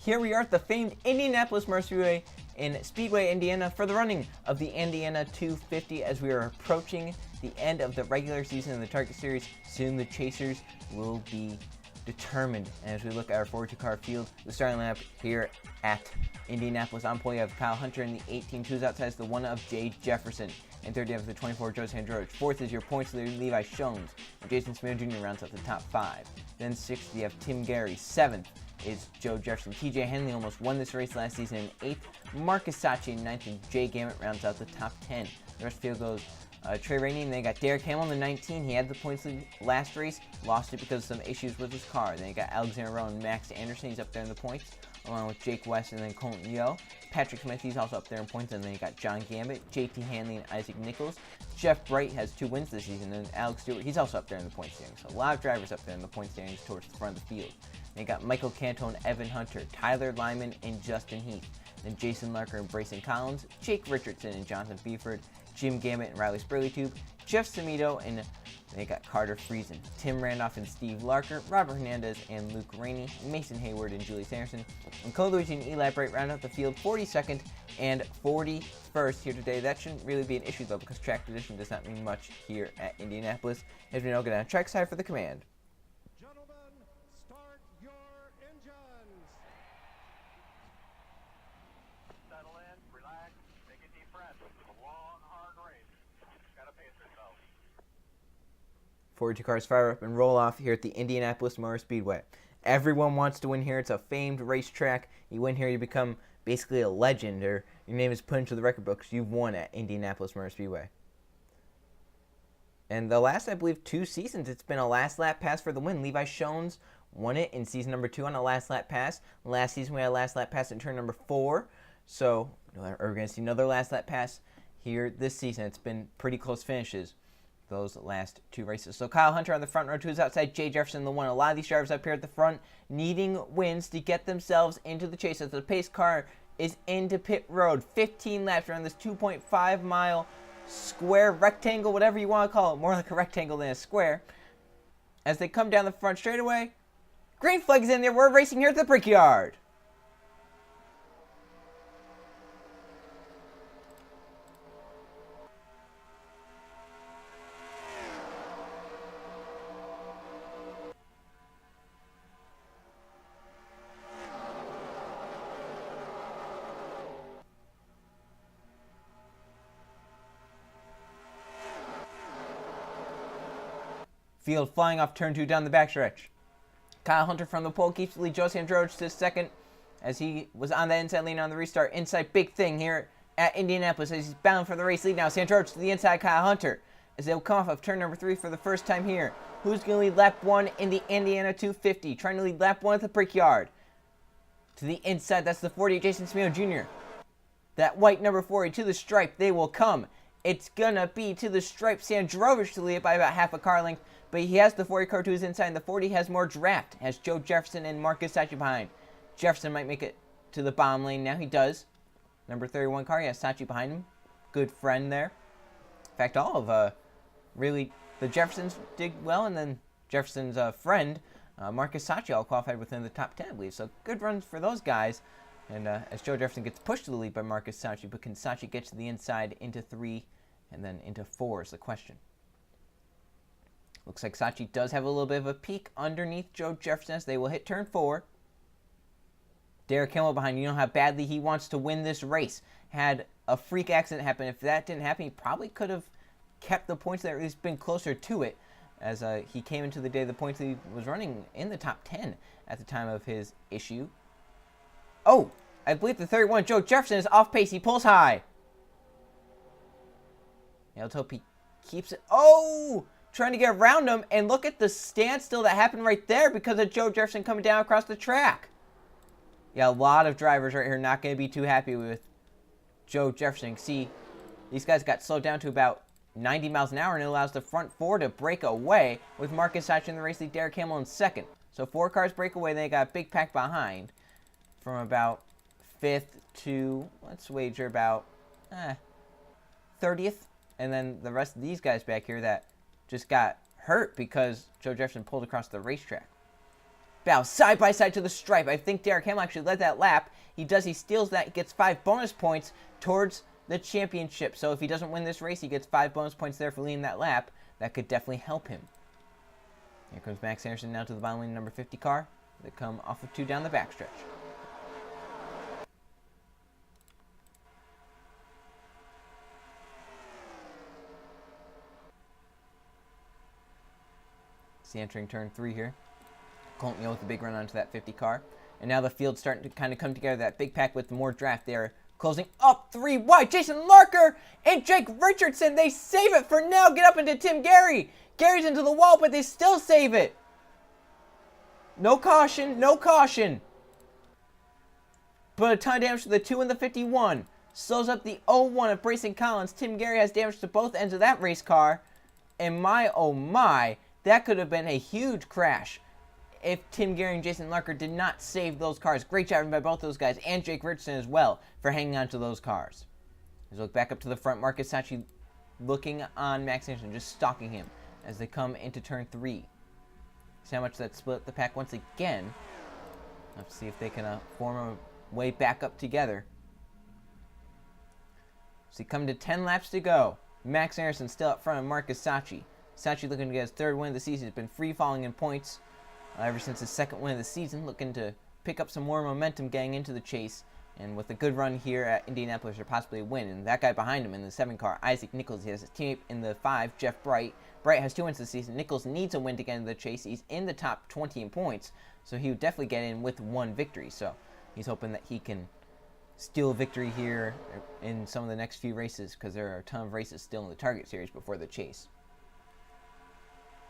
Here we are at the famed Indianapolis Motor Speedway in Speedway, Indiana for the running of the Indiana 250 as we are approaching the end of the regular season in the Target Series. Soon the chasers will be determined. And as we look at our 42 car field, the starting lineup here at Indianapolis. On pole you have Kyle Hunter in the 18, who's outside is the one of Jay Jefferson. And third you have the 24, Joe Sandroj. Fourth is your points leader, Levi Shones. And Jason Smith Jr. rounds out the top five. Then sixth you have Tim Gary. Seventh is Joe Jefferson. TJ Henley almost won this race last season in eighth. Marcus Sachi in ninth, and Jay Gamet rounds out the top 10. The rest of the field goes Trey Rainey, and they got Derek Hamill in the 19. He had the points lead last race, lost it because of some issues with his car. Then you got Alexander Rowe and Max Anderson, he's up there in the points, along with Jake West and then Colton Yo. Patrick Smith, he's also up there in points, and then you got John Gambit, JT Hanley, and Isaac Nichols. Jeff Bright has 2 wins this season, and Alex Stewart, he's also up there in the point standings. So a lot of drivers up there in the point standings towards the front of the field. Then you got Michael Canto and Evan Hunter, Tyler Lyman and Justin Heath. Then Jason Larker and Brayson Collins, Jake Richardson and Jonathan Beeford, Jim Gamet and Riley Spurleytube, Jeff Samito, and they got Carter Friesen, Tim Randolph and Steve Larker, Robert Hernandez and Luke Rainey, Mason Hayward and Julius Anderson, and Cole Luigi and Eli Bright round out the field 42nd and 41st here today. That shouldn't really be an issue though, because track position does not mean much here at Indianapolis. As we now get on track side for the command. Gentlemen, start your engines. Settle in, relax, take a deep breath. It's a long, hard race. Gotta pace yourself. 42 cars fire up and roll off here at the Indianapolis Motor Speedway. Everyone wants to win here. It's a famed racetrack. You win here, you become basically a legend, or your name is put into the record books. You've won at Indianapolis Motor Speedway. And the last, I believe, 2 seasons, it's been a last lap pass for the win. Levi Shones won it in season number 2 on a last lap pass. Last season we had a last lap pass in turn number 4. So we're going to see another last lap pass here this season. It's been pretty close finishes those last 2 races. So Kyle Hunter on the front row, 2 is outside, Jay Jefferson the 1. A lot of these drivers up here at the front needing wins to get themselves into the chase. As the pace car is into pit road, 15 laps around this 2.5 mile square, rectangle, whatever you want to call it, more like a rectangle than a square. As they come down the front straightaway, green flag is in there. We're racing here at the Brickyard. Field flying off turn 2 down the backstretch. Kyle Hunter from the pole keeps the lead. Joe Sandroj to second as he was on the inside lane on the restart. Inside big thing here at Indianapolis as he's bound for the race lead now. Sandroj to the inside, Kyle Hunter as they'll come off of turn number 3 for the first time here. Who's going to lead lap 1 in the Indiana 250? Trying to lead lap 1 at the Brickyard. To the inside, that's the 40, Jason Smith Jr. That white number 40 to the stripe, they will come. It's going to be to the stripe. Sandrovich to lead it by about half a car length. But he has the 40 car to his inside, and the 40 has more draft. Has Joe Jefferson and Marcus Sachi behind. Jefferson might make it to the bottom lane now. He does. Number 31 car, he has Sachi behind him. Good friend there. In fact, all of really the Jeffersons did well, and then Jefferson's friend, Marcus Sachi, all qualified within the top 10, I believe. So good runs for those guys. And as Joe Jefferson gets pushed to the lead by Marcus Sachi, but can Sachi get to the inside into 3 and then into 4 is the question. Looks like Sachi does have a little bit of a peak underneath Joe Jefferson as they will hit turn 4. Derek Hamill behind. You know how badly he wants to win this race. Had a freak accident happen. If that didn't happen, he probably could have kept the points there, or at least been closer to it, as he came into the day the points lead was running in the top 10 at the time of his issue. Oh, I believe the 31, Joe Jefferson, is off pace. He pulls high. Yeah, let's hope he keeps it. Oh! Trying to get around him, and look at the standstill that happened right there because of Joe Jefferson coming down across the track. Yeah, a lot of drivers right here not going to be too happy with Joe Jefferson. See, these guys got slowed down to about 90 miles an hour, and it allows the front 4 to break away with Marcus Sachi in the race lead, Derek Hamill in second. So 4 cars break away, they got a big pack behind from about 5th to, let's wager, about 30th. And then the rest of these guys back here that just got hurt because Joe Jefferson pulled across the racetrack. Bow side by side to the stripe. I think Derek Hamlin actually led that lap. He does. He steals that. He gets 5 bonus points towards the championship. So if he doesn't win this race, he gets 5 bonus points there for leading that lap. That could definitely help him. Here comes Max Anderson now to the bottom lane, number 50 car. They come off of 2 down the backstretch. See entering turn 3 here. Colton with a big run onto that 50 car. And now the field's starting to kind of come together. That big pack with more draft there. Closing up 3 wide. Jason Larker and Jake Richardson. They save it for now. Get up into Tim Gary. Gary's into the wall, but they still save it. No caution. No caution. But a ton of damage to the 2 and the 51. Slows up the 0-1 of Brayson Collins. Tim Gary has damage to both ends of that race car. And my, oh my, that could have been a huge crash if Tim Gary and Jason Larker did not save those cars. Great job by both those guys, and Jake Richardson as well, for hanging on to those cars. As we look back up to the front, Marcus Sachi looking on Max Anderson, just stalking him as they come into turn 3. See how much that split the pack once again. Let's see if they can form a way back up together. So come to 10 laps to go. Max Anderson still up front of Marcus Sachi. Sachi looking to get his 3rd win of the season. He's been free-falling in points ever since his 2nd win of the season. Looking to pick up some more momentum getting into the chase. And with a good run here at Indianapolis, or possibly a win. And that guy behind him in the 7 car, Isaac Nichols, he has his teammate in the 5, Jeff Bright. Bright has 2 wins this season. Nichols needs a win to get into the chase. He's in the top 20 in points, so he would definitely get in with 1 victory. So he's hoping that he can steal a victory here in some of the next few races, because there are a ton of races still in the Target Series before the chase.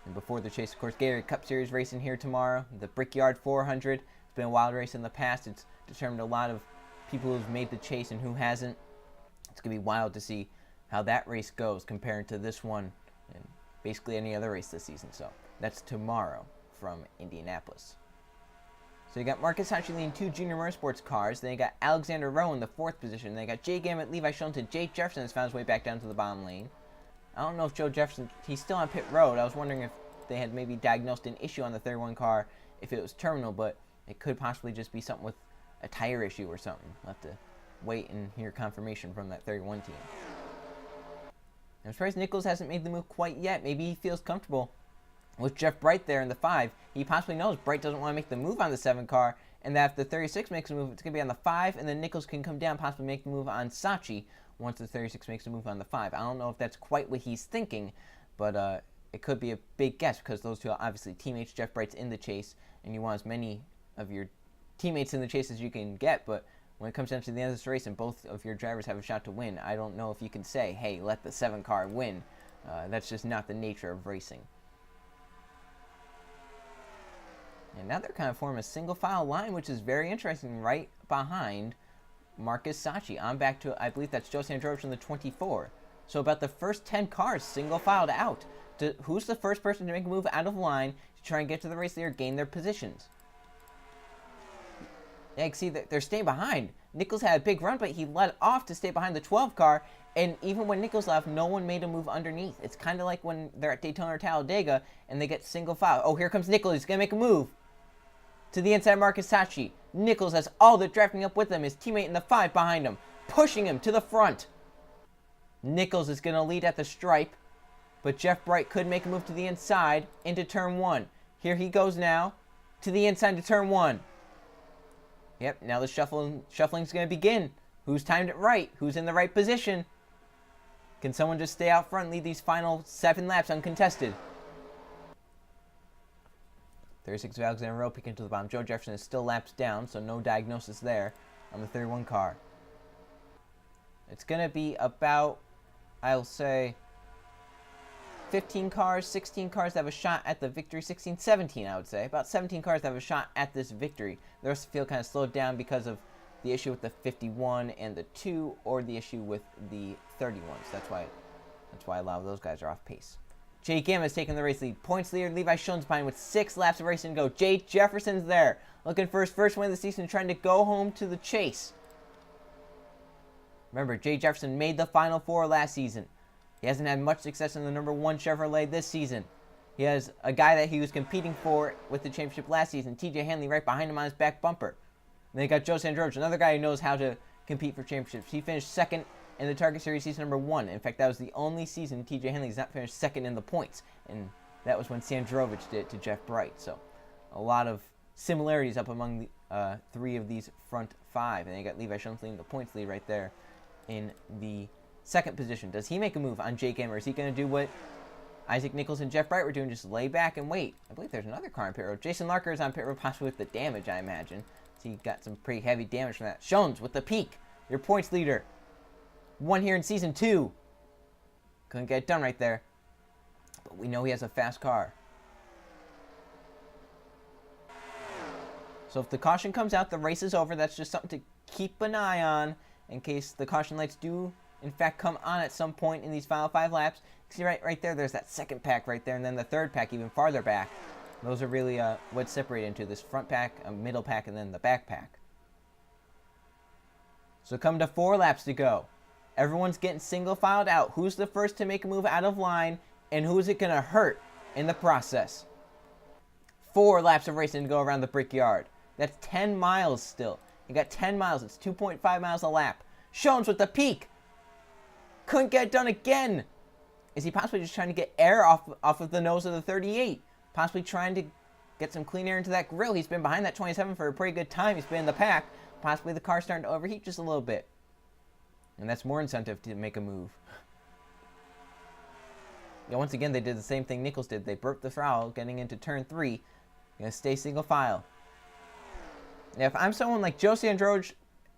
And before the chase, of course, Gatorade Cup Series racing here tomorrow. The Brickyard 400. It's been a wild race in the past. It's determined a lot of people who've made the chase and who hasn't. It's going to be wild to see how that race goes compared to this one and basically any other race this season. So that's tomorrow from Indianapolis. So you got Marcus Hachi leading 2 Junior Motorsports cars. Then you got Alexander Rowe in the 4th position. Then you got Jay Gammett, Levi Shulton. Jay Jefferson has found his way back down to the bottom lane. I don't know if Joe Jefferson, he's still on pit road. I was wondering if they had maybe diagnosed an issue on the 31 car, if it was terminal, but it could possibly just be something with a tire issue or something. We'll have to wait and hear confirmation from that 31 team. I'm surprised Nichols hasn't made the move quite yet. Maybe he feels comfortable with Jeff Bright there in the 5. He possibly knows Bright doesn't want to make the move on the 7 car, and that if the 36 makes a move, it's going to be on the 5, and then Nichols can come down, possibly make the move on Sachi once the 36 makes a move on the 5. I don't know if that's quite what he's thinking, but it could be a big guess, because those two are obviously teammates. Jeff Bright's in the chase, and you want as many of your teammates in the chase as you can get, but when it comes down to the end of this race and both of your drivers have a shot to win, I don't know if you can say, hey, let the 7 car win. That's just not the nature of racing. And now they're kind of forming a single file line, which is very interesting, right behind Marcus Sachi. On back to, I believe that's Joe Sandrovich in the 24. So about the first 10 cars single filed out. Who's the first person to make a move out of line to try and get to the race leader, gain their positions? Yeah, you can see that they're staying behind. Nichols had a big run, but he let off to stay behind the 12 car, and even when Nichols left, no one made a move underneath. It's kind of like when they're at Daytona or Talladega, and they get single file. Oh, here comes Nichols. He's going to make a move to the inside Marcus Sachi. Nichols has all the drafting up with him. His teammate in the 5 behind him, pushing him to the front. Nichols is going to lead at the stripe, but Jeff Bright could make a move to the inside into turn 1. Here he goes now to the inside to turn 1. Yep, now the shuffling's going to begin. Who's timed it right? Who's in the right position? Can someone just stay out front and lead these final 7 laps uncontested? 36 of Alexander Rowe picking to the bottom. Joe Jefferson is still laps down, so no diagnosis there on the 31 car. It's going to be about, I'll say, 15 cars, 16 cars that have a shot at the victory. 16, 17, I would say. About 17 cars that have a shot at this victory. The rest of the field kind of slowed down because of the issue with the 51 and the 2, or the issue with the 31s. That's why a lot of those guys are off pace. Jay Gamma is taking the race lead. Points leader Levi Shulton's behind with 6 laps of racing to go. Jay Jefferson's there, looking for his first win of the season, trying to go home to the chase. Remember, Jay Jefferson made the Final 4 last season. He hasn't had much success in the number 1 Chevrolet this season. He has a guy that he was competing for with the championship last season, TJ Hanley, right behind him on his back bumper. And then you got Joe Sandroge, another guy who knows how to compete for championships. He finished second in the Target Series season number 1. In fact, that was the only season TJ Hanley has not finished second in the points. And that was when Sandrovich did it to Jeff Bright. So a lot of similarities up among the 3 of these front 5. And then you got Levi Schoenfeld leading the points lead right there in the second position. Does he make a move on Jake Gamber? Is he going to do what Isaac Nichols and Jeff Bright were doing, just lay back and wait? I believe there's another car on pit road. Jason Larker is on pit road, possibly with the damage, I imagine. So he got some pretty heavy damage from that. Schoens with the peak, your points leader. 1 here in season 2. Couldn't get it done right there. But we know he has a fast car. So if the caution comes out, the race is over. That's just something to keep an eye on in case the caution lights do, in fact, come on at some point in these final 5 laps. See right there, there's that second pack right there, and then the third pack even farther back. Those are really what's separated into this front pack, a middle pack, and then the back pack. So come to 4 laps to go. Everyone's getting single filed out. Who's the first to make a move out of line, and who is it going to hurt in the process? 4 laps of racing to go around the Brickyard. That's 10 miles still. You got 10 miles. It's 2.5 miles a lap. Schoens with the peak. Couldn't get it done again. Is he possibly just trying to get air off of the nose of the 38? Possibly trying to get some clean air into that grill. He's been behind that 27 for a pretty good time. He's been in the pack. Possibly the car's starting to overheat just a little bit. And that's more incentive to make a move. Yeah, once again, they did the same thing Nichols did. They broke the throttle getting into turn 3. Gonna stay single file. Now, if I'm someone like Joe Sandroge,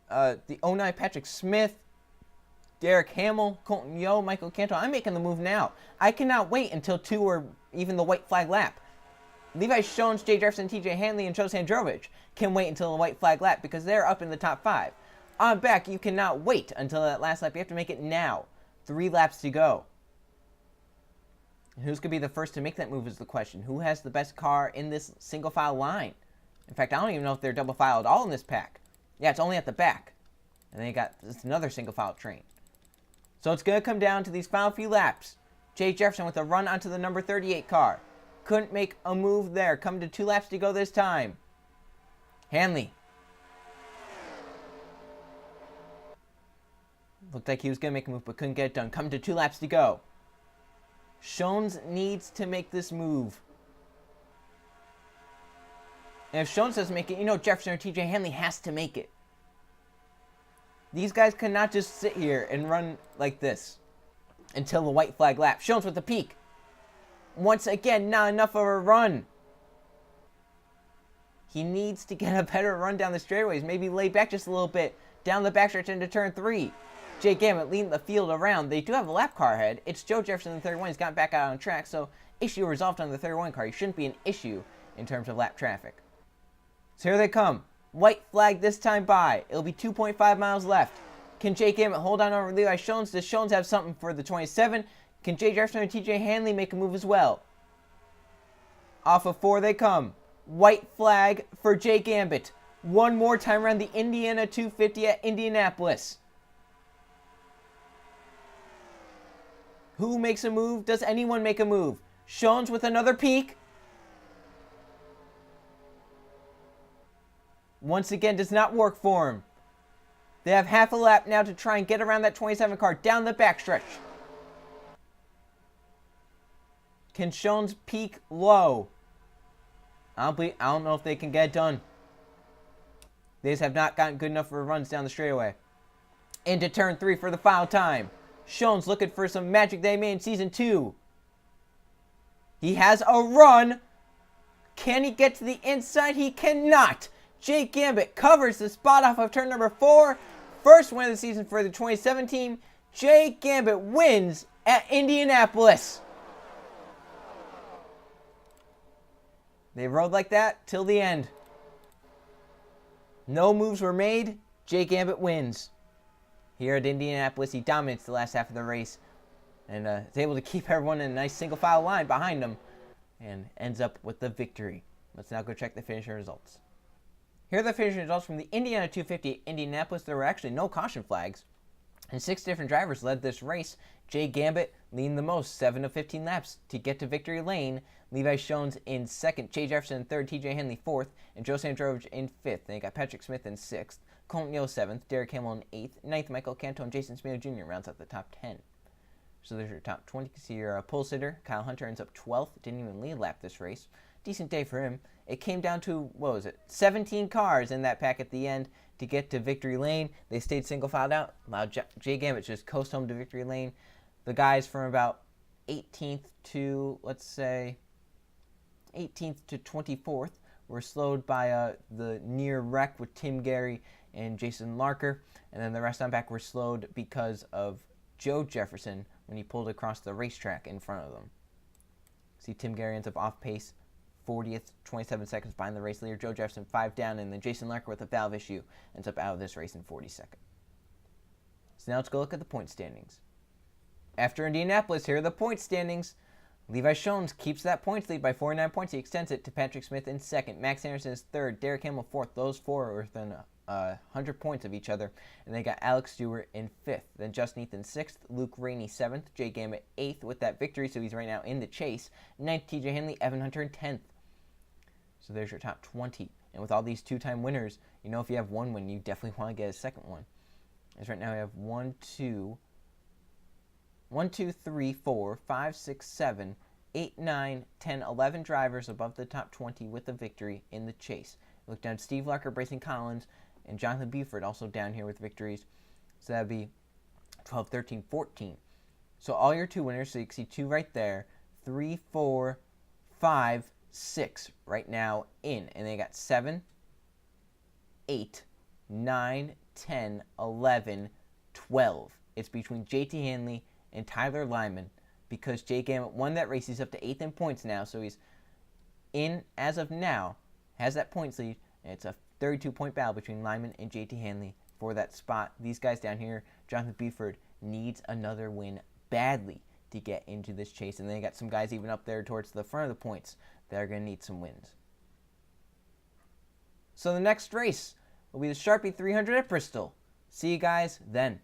the 09 Patrick Smith, Derek Hamill, Colton Yo, Michael Canto, I'm making the move now. I cannot wait until 2 or even the white flag lap. Levi Schoens, Jay Jefferson, TJ Hanley, and Joe Sandrovich can wait until the white flag lap because they're up in the top 5. On back, you cannot wait until that last lap. You have to make it now. 3 laps to go. And who's going to be the first to make that move is the question. Who has the best car in this single file line? In fact, I don't even know if they're double file at all in this pack. Yeah, it's only at the back. And then you got this another single file train. So it's going to come down to these final few laps. Jay Jefferson with a run onto the number 38 car. Couldn't make a move there. Come to 2 laps to go this time. Hanley. Looked like he was going to make a move, but couldn't get it done. Come to 2 laps to go. Schoens needs to make this move. And if Schoens doesn't make it, you know Jefferson or TJ Hanley has to make it. These guys cannot just sit here and run like this until the white flag lap. Schoens with the peak. Once again, not enough of a run. He needs to get a better run down the straightaways. Maybe lay back just a little bit down the backstretch into turn 3. Jake Gammett leading the field around. They do have a lap car ahead. It's Joe Jefferson in the 31. He's gotten back out on track, so issue resolved on the 31 car. He shouldn't be an issue in terms of lap traffic. So here they come. White flag this time by. It'll be 2.5 miles left. Can Jake Gammett hold on over Levi Schoens? Does Schoens have something for the 27? Can Jay Jefferson and TJ Hanley make a move as well? Off of 4 they come. White flag for Jay Gambit. One more time around the Indiana 250 at Indianapolis. Who makes a move? Does anyone make a move? Schoens with another peak. Once again, does not work for him. They have half a lap now to try and get around that 27 car down the backstretch. Can Schoens peak low? I don't know if they can get it done. They just have not gotten good enough for runs down the straightaway. Into turn 3 for the final time. Schoens looking for some magic they made in Season 2. He has a run. Can he get to the inside? He cannot. Jake Gambit covers the spot off of turn number 4. First win of the season for the 27 team. Jake Gambit wins at Indianapolis. They rode like that till the end. No moves were made. Jake Gambit wins. Here at Indianapolis, he dominates the last half of the race and is able to keep everyone in a nice single file line behind him and ends up with the victory. Let's now go check the finishing results. Here are the finishing results from the Indiana 250 at Indianapolis. There were actually no caution flags. And 6 different drivers led this race. Jay Gambit leading the most, 7 of 15 laps to get to victory lane. Levi Shones in second, Jay Jefferson in third, TJ Henley fourth, and Joe Sandrovich in fifth. Then you got Patrick Smith in sixth, Colton Yo seventh, Derek Hamill in eighth, ninth Michael Canto, and Jason Smith Jr. rounds out the top 10. So there's your top 20. You can see your pole sitter, Kyle Hunter, ends up 12th. Didn't even lead lap this race. Decent day for him. It came down to, 17 cars in that pack at the end to get to victory lane. They stayed single filed out, allowed Jay Gambit just coast home to victory lane. The guys from about 18th to, 18th to 24th were slowed by the near wreck with Tim Gary and Jason Larker. And then the rest on back were slowed because of Joe Jefferson when he pulled across the racetrack in front of them. See, Tim Gary ends up off pace, 40th, 27 seconds behind the race leader. Joe Jefferson 5 down, and then Jason Larker with a valve issue ends up out of this race in 42nd. So now let's go look at the point standings. After Indianapolis, here are the point standings. Levi Shones keeps that points lead by 49 points. He extends it to Patrick Smith in second. Max Anderson is third. Derek Hamill fourth. Those four are within 100 points of each other. And they got Alex Stewart in fifth. Then Justin Ethan sixth. Luke Rainey seventh. Jay Gambit eighth with that victory, so he's right now in the chase. Ninth, TJ Henley. Evan Hunter in 10th. So there's your top 20. And with all these two-time winners, you know if you have one win, you definitely want to get a second one. As right now we have 1, 2, 3, 4, 5, 6, 7, 8, 9, 10, 11 drivers above the top 20 with the victory in the chase. Look down, Steve Larker, Brayson Collins, and Jonathan Buford also down here with victories. So that would be 12, 13, 14. So all your two winners, so you can see 2 right there, 3, 4, 5, 6 right now in. And they got 7, 8, 9, 10, 11, 12. It's between JT Hanley and Tyler Lyman because Jay Gambit won that race. He's up to 8th in points now, so he's in, as of now, has that points lead, and it's a 32-point battle between Lyman and JT Hanley for that spot. These guys down here, Jonathan Buford needs another win badly to get into this chase, and then you got some guys even up there towards the front of the points that are going to need some wins. So the next race will be the Sharpie 300 at Bristol. See you guys then.